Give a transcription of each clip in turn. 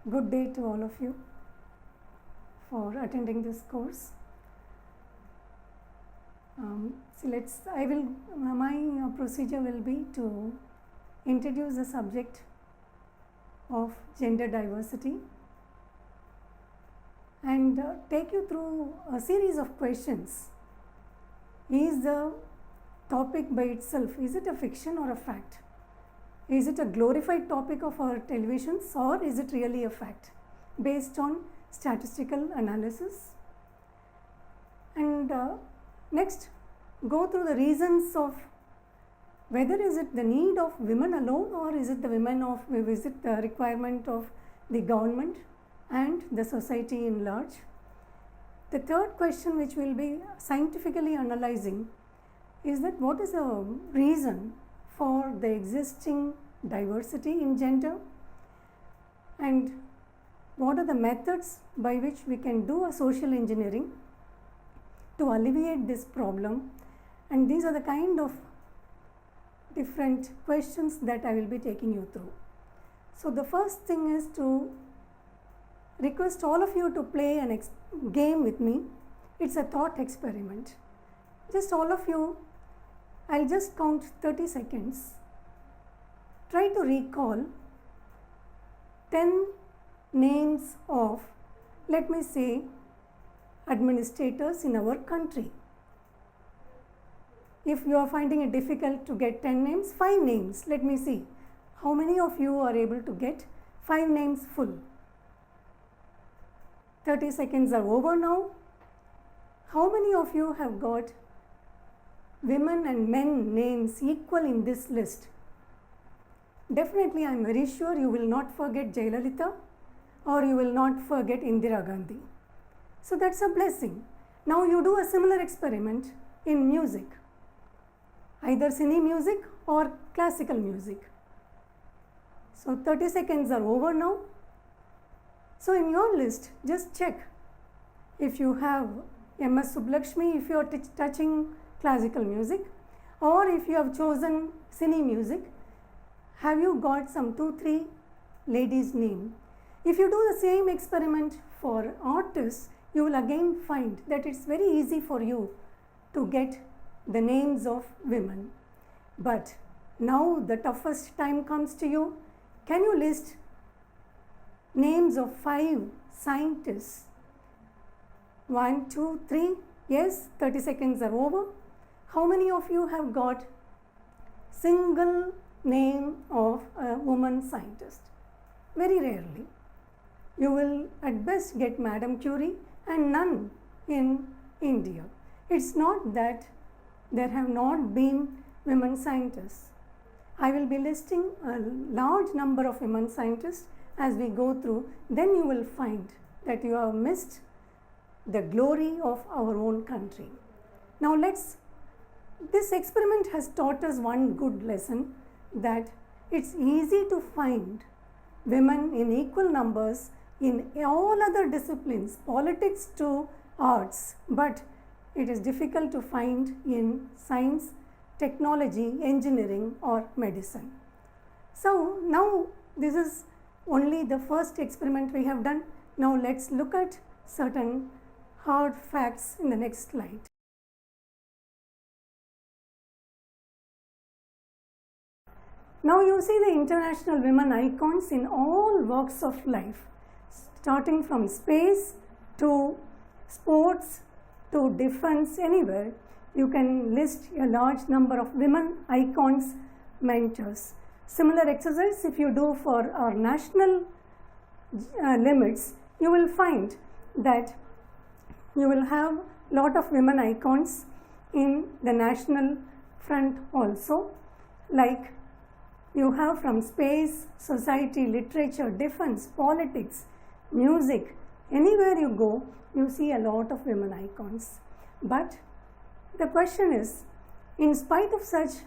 Good day to all of you for attending this course. My procedure will be to introduce the subject of gender diversity and take you through a series of questions. Is the topic by itself, is it a fiction or a fact? Is it a glorified topic of our televisions, or is it really a fact based on statistical analysis? And next, go through the reasons of whether is it the need of women alone, or is it the requirement of the government and the society in large. The third question, which we will be scientifically analyzing, is that what is the reason for the existing diversity in gender, and what are the methods by which we can do a social engineering to alleviate this problem. And these are the kind of different questions that I will be taking you through. So the first thing is to request all of you to play an game with me. It's a thought experiment. Just all of you, I'll just count 30 seconds. Try to recall 10 names of, let me say, administrators in our country. If you are finding it difficult to get 10 names, 5 names. Let me see how many of you are able to get 5 names full. 30 seconds are over now. How many of you have got women and men names equal in this list? Definitely, I am very sure you will not forget Jayalalitha, or you will not forget Indira Gandhi. So that's a blessing. Now you do a similar experiment in music, either cine music or classical music. So 30 seconds are over now. So in your list, just check if you have M.S. Subbulakshmi, if you are touching classical music, or if you have chosen cine music, have you got some 2-3 ladies' name? If you do the same experiment for artists, you will again find that it's very easy for you to get the names of women. But now the toughest time comes to you. Can you list names of 5 scientists? 1, 2, 3. Yes, 30 seconds are over. How many of you have got single name of a woman scientist? Very rarely. You will at best get Madame Curie and none in India. It's not that there have not been women scientists. I will be listing a large number of women scientists as we go through. Then you will find that you have missed the glory of our own country. Now this experiment has taught us one good lesson, that it's easy to find women in equal numbers in all other disciplines, politics to arts, but it is difficult to find in science, technology, engineering or medicine. So now this is only the first experiment we have done. Now let's look at certain hard facts in the next slide. Now you see the international women icons in all walks of life, starting from space to sports to defense, anywhere. You can list a large number of women icons, mentors. Similar exercise if you do for our national limits, you will find that you will have lot of women icons in the national front also, like you have from space, society, literature, defense, politics, music. Anywhere you go, you see a lot of women icons. But the question is, in spite of such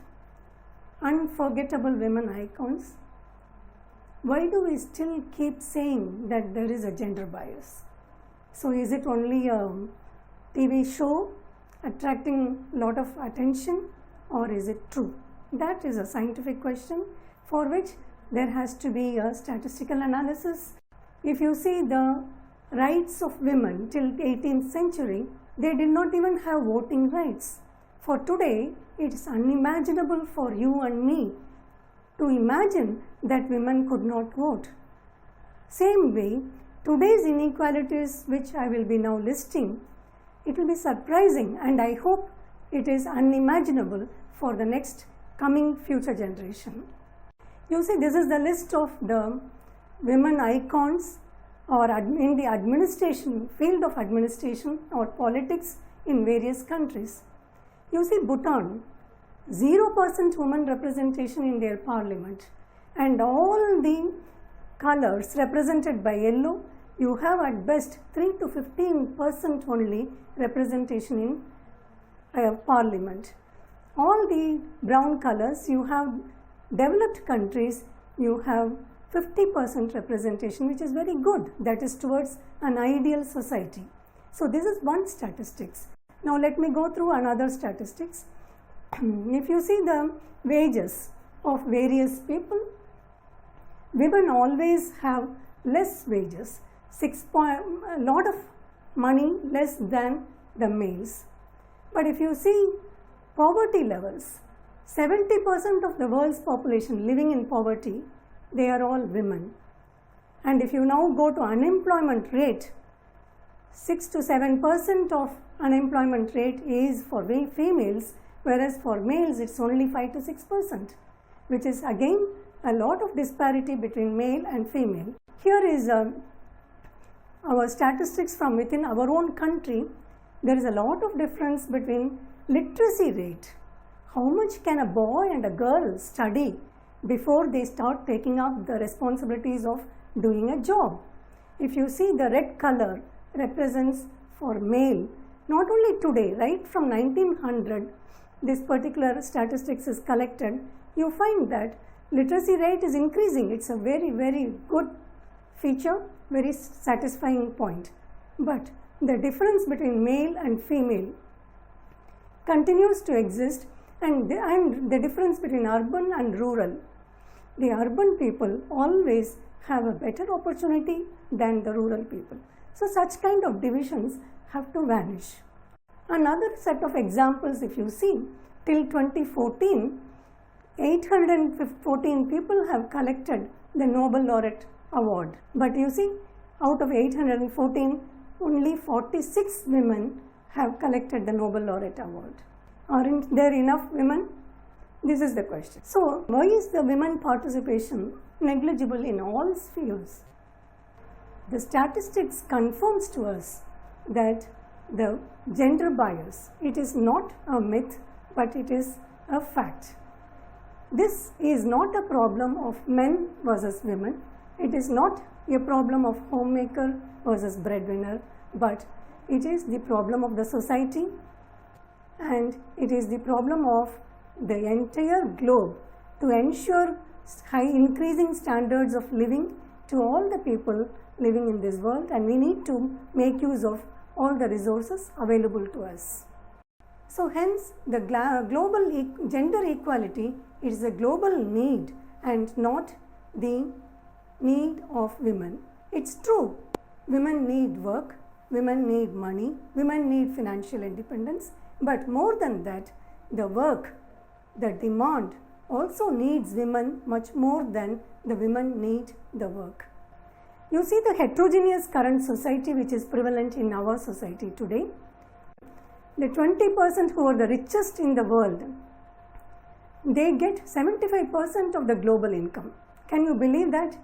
unforgettable women icons, why do we still keep saying that there is a gender bias? So is it only a TV show attracting a lot of attention, or is it true? That is a scientific question for which there has to be a statistical analysis. If you see the rights of women till 18th century, they did not even have voting rights. For today, it is unimaginable for you and me to imagine that women could not vote. Same way, today's inequalities which I will be now listing, it will be surprising, and I hope it is unimaginable for the next coming future generation. You see, this is the list of the women icons or in the administration, field of administration or politics in various countries. You see Bhutan, 0% women representation in their parliament, and all the colors represented by yellow, you have at best 3 to 15% only representation in parliament. All the brown colors, you have developed countries, you have 50% representation, which is very good. That is towards an ideal society. So this is one statistics. Now let me go through another statistics. If you see the wages of various people, women always have less wages, a lot of money less than the males. But if you see poverty levels, 70% of the world's population living in poverty, they are all women. And if you now go to unemployment rate, 6 to 7% of unemployment rate is for females, whereas for males it's only 5 to 6%, which is again a lot of disparity between male and female. Here is our statistics from within our own country. There is a lot of difference between literacy rate. How much can a boy and a girl study before they start taking up the responsibilities of doing a job? If you see, the red color represents for male, not only today, right from 1900, this particular statistics is collected, you find that literacy rate is increasing. It's a very, very good feature, very satisfying point. But the difference between male and female continues to exist, and the difference between urban and rural. The urban people always have a better opportunity than the rural people. So such kind of divisions have to vanish. Another set of examples, if you see, till 2014, 814 people have collected the Nobel Laureate Award. But you see, out of 814, only 46 women have collected the Nobel Laureate Award. Aren't there enough women? This is the question. So, why is the women participation negligible in all spheres? The statistics confirms to us that the gender bias, it is not a myth, but it is a fact. This is not a problem of men versus women. It is not a problem of homemaker versus breadwinner, but it is the problem of the society, and it is the problem of the entire globe to ensure increasing standards of living to all the people living in this world, and we need to make use of all the resources available to us. So hence the global gender equality is a global need and not the need of women. It's true, women need work, women need money, women need financial independence, but more than that, the work, the demand also needs women much more than the women need the work. You see the heterogeneous current society which is prevalent in our society today. The 20% who are the richest in the world, they get 75% of the global income. Can you believe that?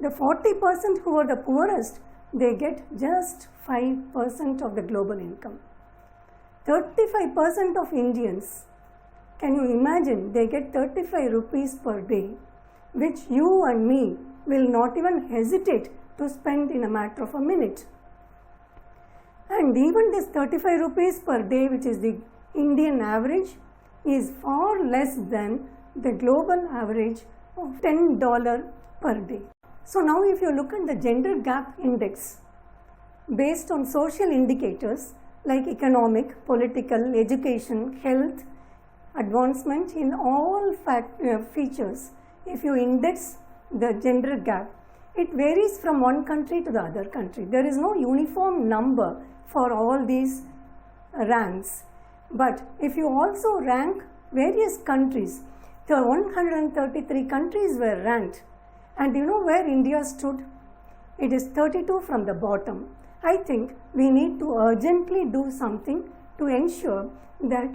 The 40% who are the poorest, they get just 5% of the global income. 35% of Indians, can you imagine, they get 35 rupees per day, which you and me will not even hesitate to spend in a matter of a minute. And even this 35 rupees per day, which is the Indian average, is far less than the global average of $10 per day. So now if you look at the gender gap index based on social indicators like economic, political, education, health, advancement in all features, if you index the gender gap, it varies from one country to the other country. There is no uniform number for all these ranks. But if you also rank various countries, the 133 countries were ranked, and you know where India stood? It is 32 from the bottom. I think we need to urgently do something to ensure that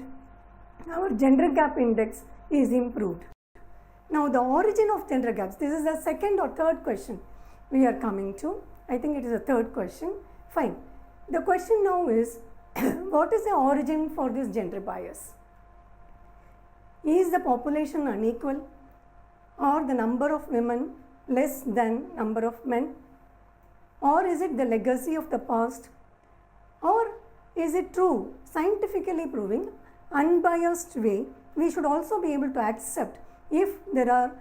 our gender gap index is improved. Now, the origin of gender gaps, this is the second or third question we are coming to. I think it is a third question. Fine. The question now is, what is the origin for this gender bias? Is the population unequal, or the number of women less than number of men, or is it the legacy of the past, or is it true, scientifically proving, unbiased way, we should also be able to accept if there are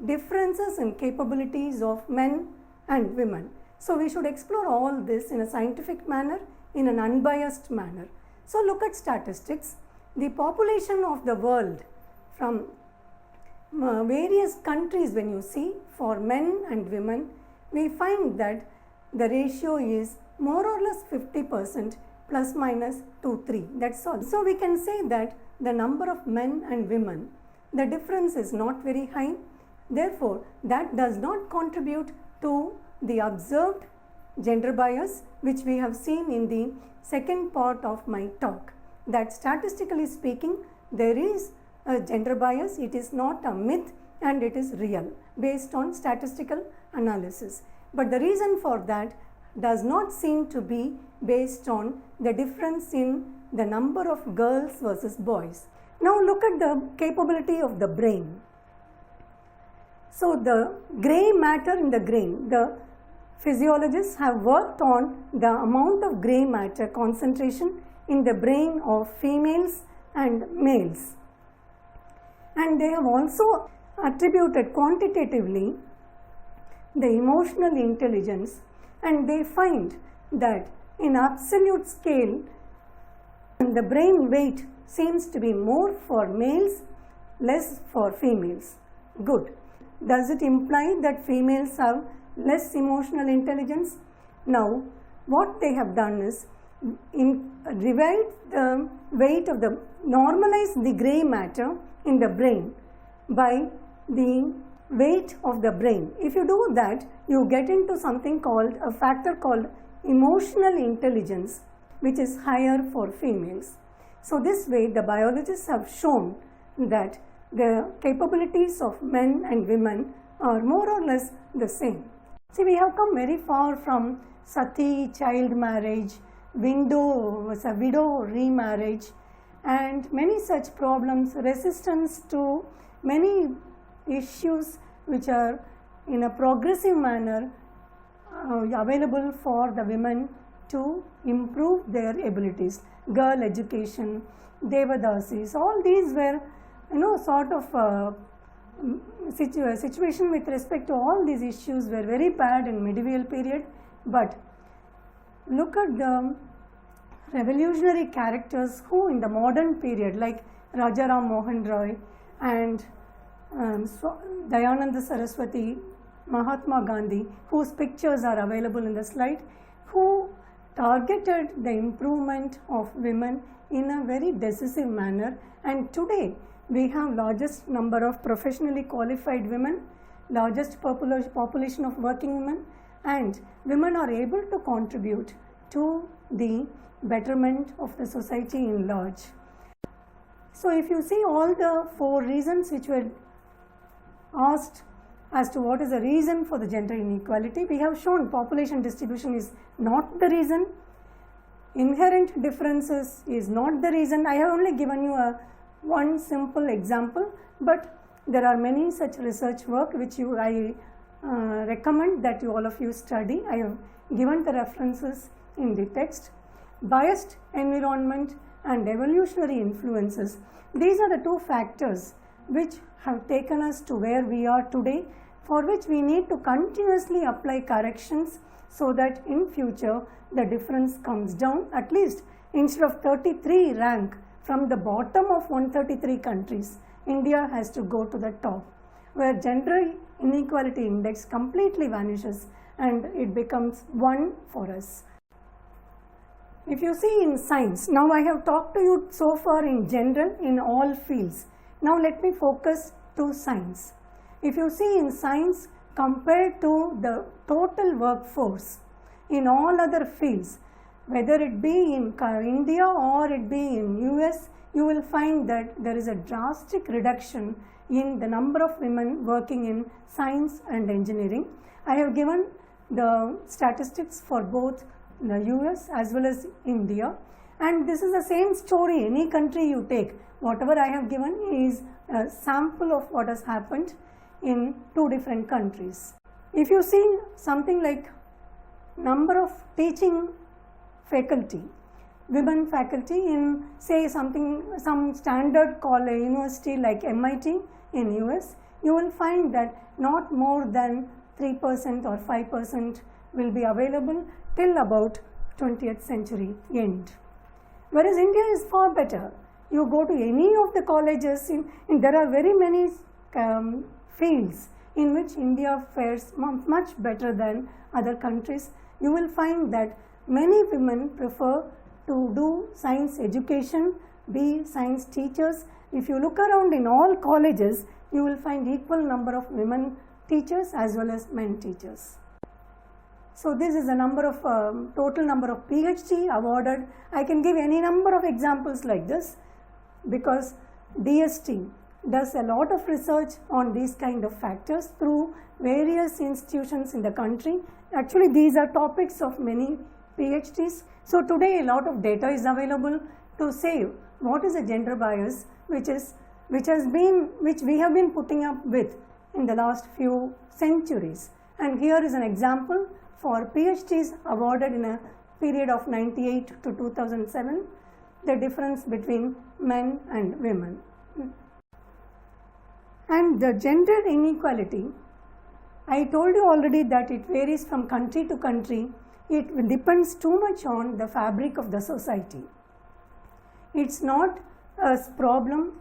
differences in capabilities of men and women. So we should explore all this in a scientific manner, in an unbiased manner. So look at statistics. The population of the world from various countries, when you see for men and women, we find that the ratio is more or less 50% plus minus 2-3. That's all. So we can say that the number of men and women, the difference is not very high. Therefore, that does not contribute to the observed gender bias, which we have seen in the second part of my talk. That statistically speaking, there is a gender bias. It is not a myth and it is real based on statistical analysis. But the reason for that does not seem to be based on the difference in the number of girls versus boys. Now look at the capability of the brain. So the grey matter in the brain, the physiologists have worked on the amount of grey matter concentration in the brain of females and males. And they have also attributed quantitatively the emotional intelligence, and they find that in absolute scale the brain weight seems to be more for males, less for females. Good. Does it imply that females have less emotional intelligence? Now, what they have done is divide the weight of the, normalize the grey matter in the brain by the weight of the brain. If you do that, you get into something called a factor called emotional intelligence, which is higher for females. So this way the biologists have shown that the capabilities of men and women are more or less the same. See, we have come very far from sati, child marriage, widow remarriage, and many such problems, resistance to many issues which are in a progressive manner available for the women to improve their abilities. Girl education, Devadasis, all these were, sort of situation with respect to all these issues were very bad in medieval period. But look at the revolutionary characters who in the modern period, like Rajaram Mohan Roy and Dayananda Saraswati, Mahatma Gandhi, whose pictures are available in the slide, who targeted the improvement of women in a very decisive manner. And today we have largest number of professionally qualified women, largest population of working women, and women are able to contribute to the betterment of the society in large. So if you see all the 4 reasons which were asked as to what is the reason for the gender inequality, we have shown population distribution is not the reason, inherent differences is not the reason. I have only given you one simple example, but there are many such research work which I recommend that all of you study. I have given the references in the text. Biased environment and evolutionary influences, these are the 2 factors which have taken us to where we are today, for which we need to continuously apply corrections so that in future the difference comes down. At least instead of 33 rank from the bottom of 133 countries, India has to go to the top. where gender inequality index completely vanishes and it becomes 1 for us. If you see in science, now I have talked to you so far in general in all fields. Now let me focus to science. If you see in science compared to the total workforce in all other fields, whether it be in India or it be in US, you will find that there is a drastic reduction in the number of women working in science and engineering. I have given the statistics for both the US as well as India, and this is the same story any country you take. Whatever I have given is a sample of what has happened in 2 different countries. If you see something like number of teaching faculty, women faculty in say some standard college university like MIT in US, you will find that not more than 3% or 5% will be available till about 20th century end. Whereas India is far better. You go to any of the colleges, there are very many fields in which India fares much better than other countries. You will find that many women prefer to do science education, be science teachers. If you look around in all colleges, you will find equal number of women teachers as well as men teachers. So this is a number of total number of PhD awarded. I can give any number of examples like this because DST does a lot of research on these kind of factors through various institutions in the country. Actually, these are topics of many PhDs. So today a lot of data is available to say what is a gender bias which we have been putting up with in the last few centuries. And here is an example for PhDs awarded in a period of 98 to 2007, the difference between men and women. And the gender inequality, I told you already that it varies from country to country. It depends too much on the fabric of the society. It's not a problem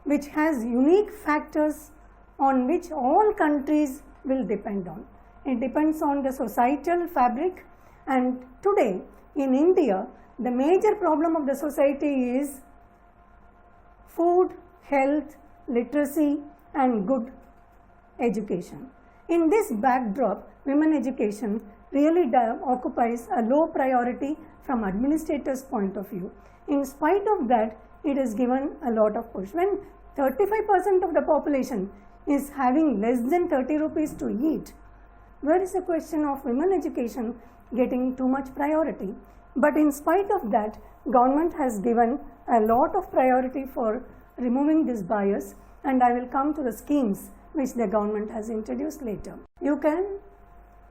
which has unique factors on which all countries will depend on. It depends on the societal fabric, and today in India the major problem of the society is food, health, literacy and good education. In this backdrop, women education really occupies a low priority from administrators' point of view. In spite of that, it is given a lot of push. When 35% of the population is having less than 30 rupees to eat, where is the question of women education getting too much priority? But in spite of that, government has given a lot of priority for removing this bias, and I will come to the schemes which the government has introduced later. You can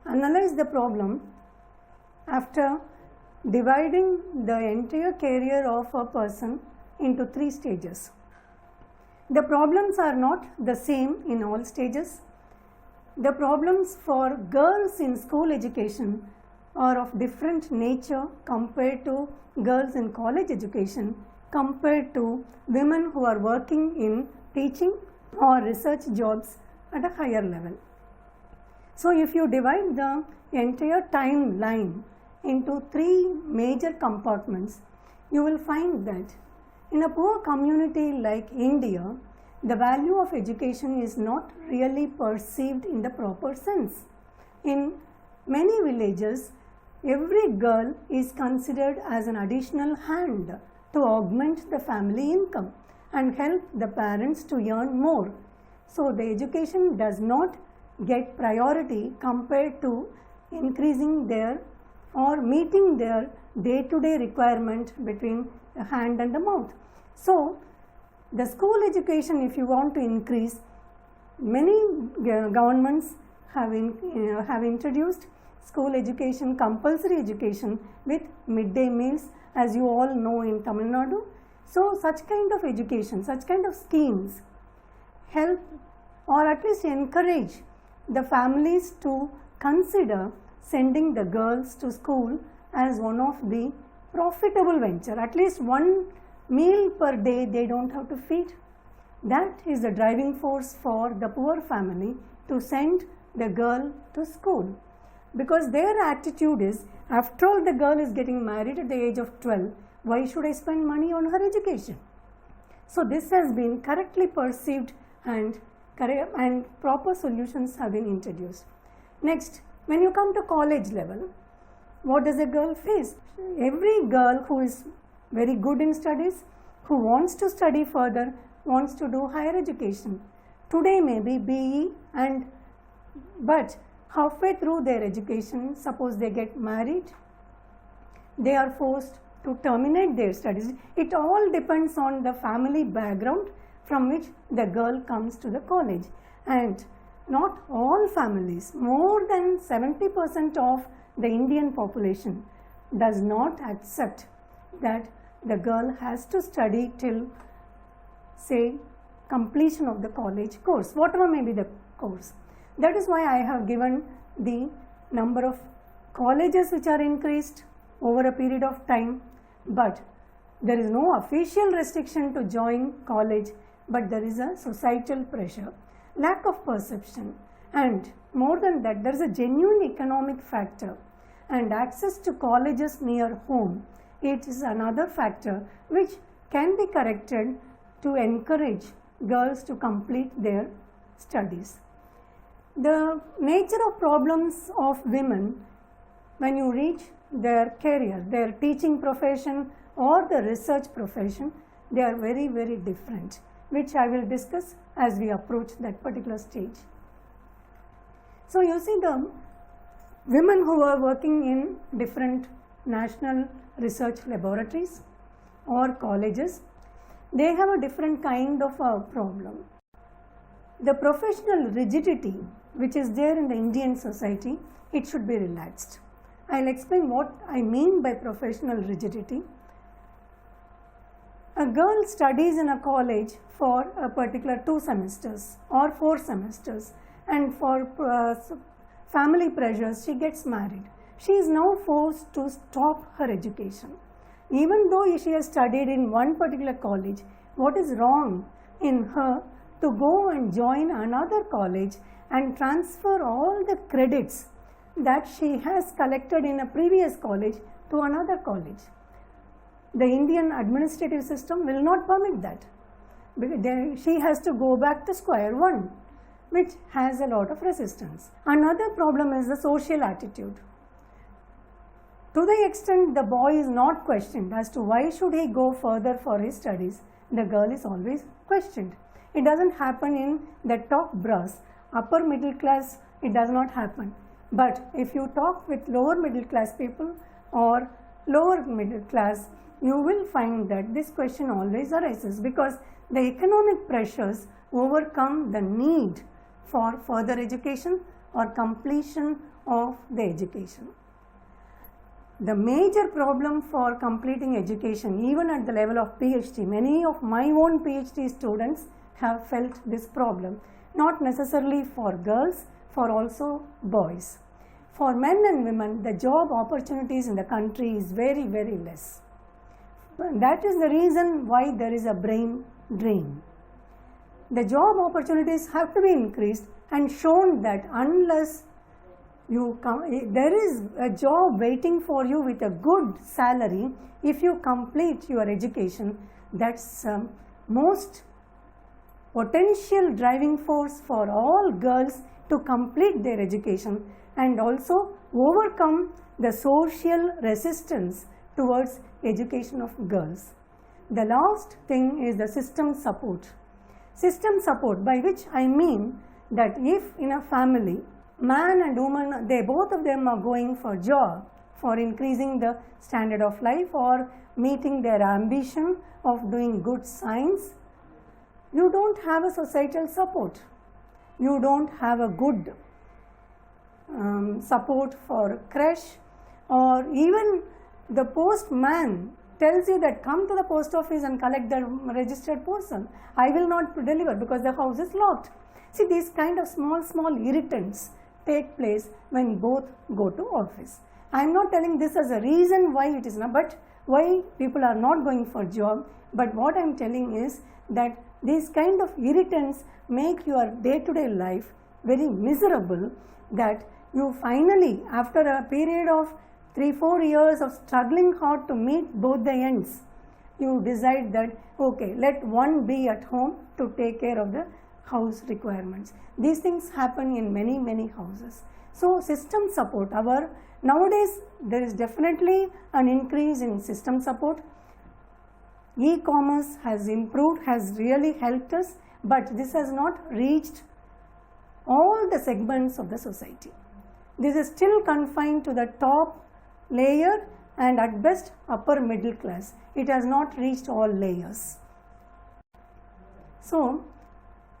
analyze the problem after dividing the entire career of a person into 3 stages. The problems are not the same in all stages. The problems for girls in school education are of different nature compared to girls in college education, compared to women who are working in teaching or research jobs at a higher level. So if you divide the entire timeline into 3 major compartments, you will find that in a poor community like India, the value of education is not really perceived in the proper sense. In many villages, every girl is considered as an additional hand to augment the family income and help the parents to earn more. So the education does not get priority compared to increasing their or meeting their day-to-day requirement between the hand and the mouth. So the school education, if you want to increase, many governments have introduced school education, compulsory education with midday meals, as you all know in Tamil Nadu. So such kind of education, such kind of schemes help or at least encourage the families to consider sending the girls to school as one of the profitable venture. At least one meal per day they don't have to feed. That is the driving force for the poor family to send the girl to school, because their attitude is, after all the girl is getting married at the age of 12, why should I spend money on her education? So this has been correctly perceived and proper solutions have been introduced. Next, when you come to college level, what does a girl face? Every girl who is very good in studies, who wants to study further, wants to do higher education. Today may be BE, but halfway through their education, suppose they get married, they are forced to terminate their studies. It all depends on the family background from which the girl comes to the college. And not all families, more than 70% of the Indian population does not accept that the girl has to study till, say, completion of the college course, whatever may be the course. That is why I have given the number of colleges which are increased over a period of time, but there is no official restriction to join college, but there is a societal pressure, lack of perception, and more than that, there is a genuine economic factor, and access to colleges near home. It is another factor which can be corrected to encourage girls to complete their studies. The nature of problems of women when you reach their career, their teaching profession or the research profession, they are very, very different, which I will discuss as we approach that particular stage. So you see, the women who are working in different national research laboratories or colleges, they have a different kind of a problem. The professional rigidity which is there in the Indian society, it should be relaxed. I will explain what I mean by professional rigidity. A girl studies in a college for a particular 2 semesters or 4 semesters, and for family pressures she gets married. She is now forced to stop her education. Even though she has studied in one particular college, what is wrong in her to go and join another college and transfer all the credits that she has collected in a previous college to another college? The Indian administrative system will not permit that. She has to go back to square one, which has a lot of resistance. Another problem is the social attitude. To the extent the boy is not questioned as to why should he go further for his studies, the girl is always questioned. It doesn't happen in the top brass. Upper middle class, it does not happen. But if you talk with lower middle class people or lower middle class, you will find that this question always arises, because the economic pressures overcome the need for further education or completion of the education. The major problem for completing education, even at the level of PhD, many of my own PhD students have felt this problem, not necessarily for girls, for also boys. For men and women, the job opportunities in the country is very, very less. That is the reason why there is a brain drain. The job opportunities have to be increased and shown that unless there is a job waiting for you with a good salary if you complete your education. That's most potential driving force for all girls to complete their education and also overcome the social resistance towards education of girls. The last thing is the system support. System support, by which I mean that if in a family, man and woman, both of them are going for job, for increasing the standard of life or meeting their ambition of doing good science, you don't have a societal support. You don't have a good support for creche, or even the postman tells you that come to the post office and collect the registered parcel. I will not deliver because the house is locked. See, these kind of small irritants take place when both go to office. I am not telling this as a reason why it is not, but why people are not going for job. But what I am telling is that These kind of irritants make your day-to-day life very miserable, that you finally, after a period of 3-4 years of struggling hard to meet both the ends, you decide that okay, let one be at home to take care of the house requirements. These things happen in many houses. So system support, nowadays there is definitely an increase in system support. E-commerce has improved, has really helped us, but this has not reached all the segments of the society. This is still confined to the top layer and at best upper middle class. It has not reached all layers. So,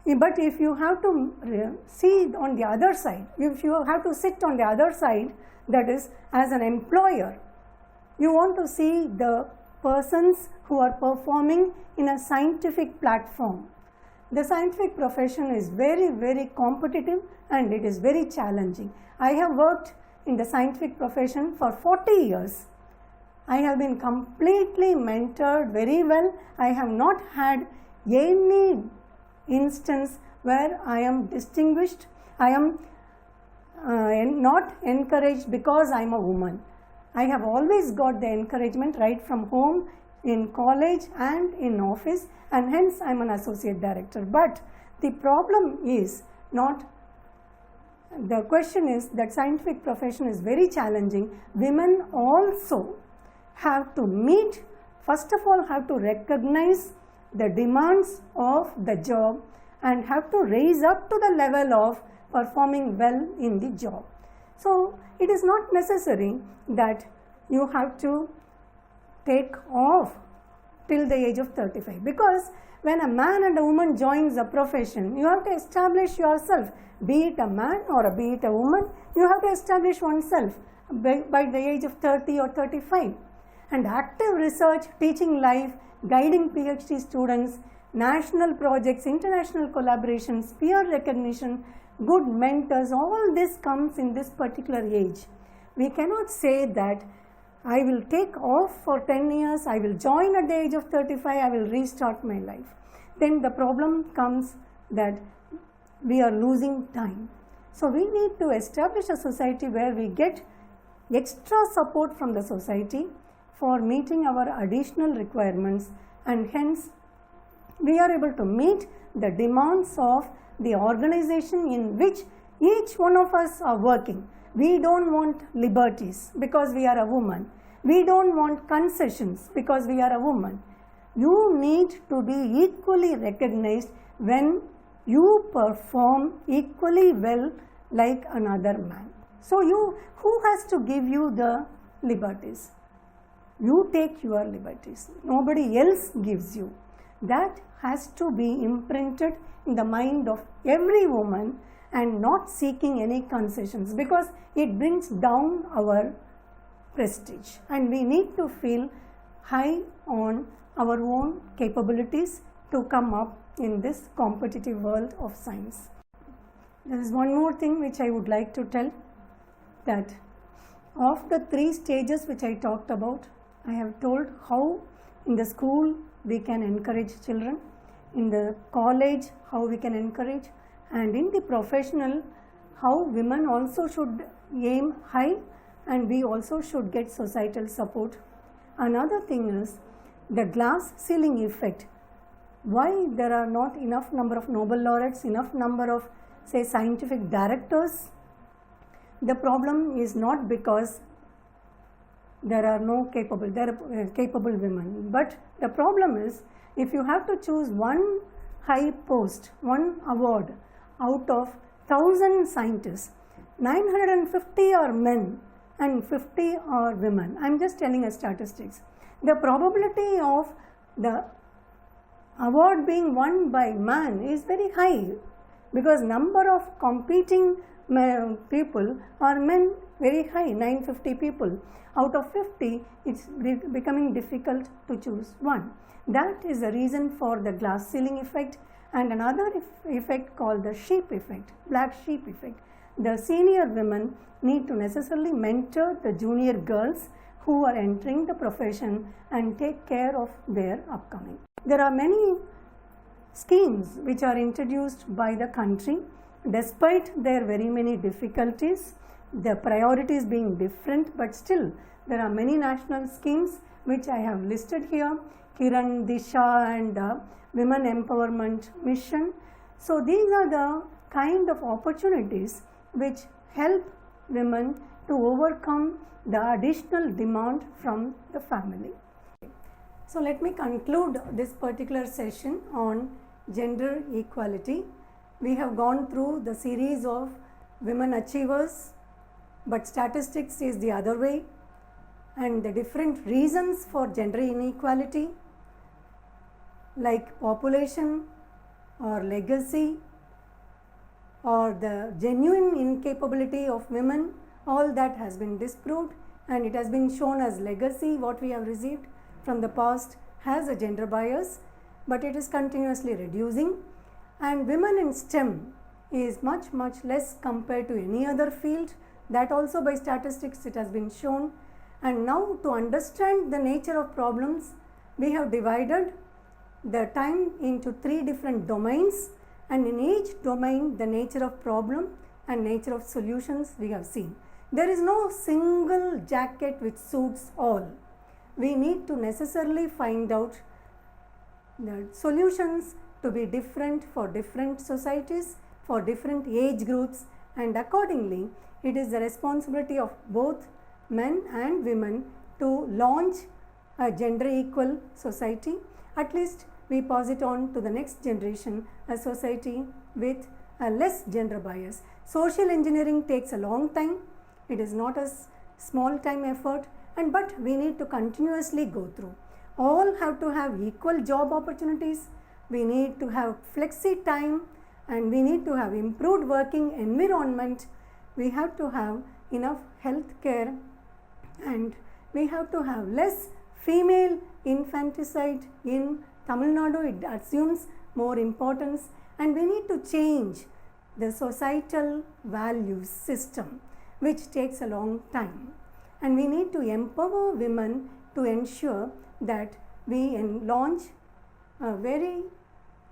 but if you have to see on the other side, if you have to sit on the other side, that is as an employer, you want to see the persons who are performing in a scientific platform. The scientific profession is very competitive and it is very challenging. I have worked in the scientific profession for 40 years. I have been completely mentored very well. I have not had any instance where I am distinguished. I am not encouraged because I am a woman. I have always got the encouragement right from home, in college and in office, and hence I am an associate director. But the problem is not, the question is that scientific profession is very challenging. Women also have to meet, first of all have to recognize the demands of the job and have to raise up to the level of performing well in the job. So it is not necessary that you have to take off till the age of 35, because when a man and a woman joins a profession, you have to establish yourself, be it a man or be it a woman, you have to establish oneself by the age of 30 or 35. And active research, teaching life, guiding PhD students, national projects, international collaborations, peer recognition, good mentors, all this comes in this particular age. We cannot say that I will take off for 10 years, I will join at the age of 35, I will restart my life. Then the problem comes that we are losing time. So we need to establish a society where we get extra support from the society for meeting our additional requirements, and hence we are able to meet the demands of the organization in which each one of us are working. We don't want liberties because we are a woman. We don't want concessions because we are a woman. You need to be equally recognized when you perform equally well like another man. So who has to give you the liberties? You take your liberties. Nobody else gives you. That has to be imprinted in the mind of every woman, and not seeking any concessions, because it brings down our prestige, and we need to feel high on our own capabilities to come up in this competitive world of science. There is one more thing which I would like to tell, that of the 3 stages which I talked about, I have told how in the school we can encourage children, in the college how we can encourage, and in the professional how women also should aim high and we also should get societal support. Another thing is the glass ceiling effect. Why there are not enough number of Nobel laureates, enough number of say scientific directors? The problem is not because there are no capable women, but the problem is if you have to choose one high post, one award out of 1000 scientists, 950 are men and 50 are women. I am just telling a statistics. The probability of the award being won by man is very high, because number of competing people are men very high, 950 people. Out of 50, it's becoming difficult to choose one. That is the reason for the glass ceiling effect. And another effect called the sheep effect, black sheep effect. The senior women need to necessarily mentor the junior girls who are entering the profession and take care of their upcoming. There are many schemes which are introduced by the country, despite their very many difficulties, the priorities being different, but still there are many national schemes which I have listed here, Kiran, Disha and Women Empowerment Mission. So these are the kind of opportunities which help women to overcome the additional demand from the family. So let me conclude this particular session on gender equality. We have gone through the series of women achievers, but statistics is the other way, and the different reasons for gender inequality like population or legacy or the genuine incapability of women, all that has been disproved, and it has been shown as legacy what we have received from the past has a gender bias, but it is continuously reducing, and women in STEM is much less compared to any other field, that also by statistics it has been shown. And now to understand the nature of problems, we have divided the time into 3 different domains, and in each domain the nature of problem and nature of solutions we have seen. There is no single jacket which suits all. We need to necessarily find out the solutions to be different for different societies, for different age groups, and accordingly it is the responsibility of both men and women to launch a gender equal society. At least we pass it on to the next generation, a society with a less gender bias. Social engineering takes a long time. It is not a small time effort, but we need to continuously go through. All have to have equal job opportunities. We need to have flexi time, and we need to have improved working environment. We have to have enough health care, and we have to have less female infanticide in Tamil Nadu. It assumes more importance, and we need to change the societal values system, which takes a long time, and we need to empower women to ensure that we launch a very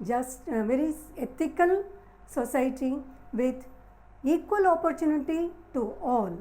just, very ethical society with equal opportunity to all.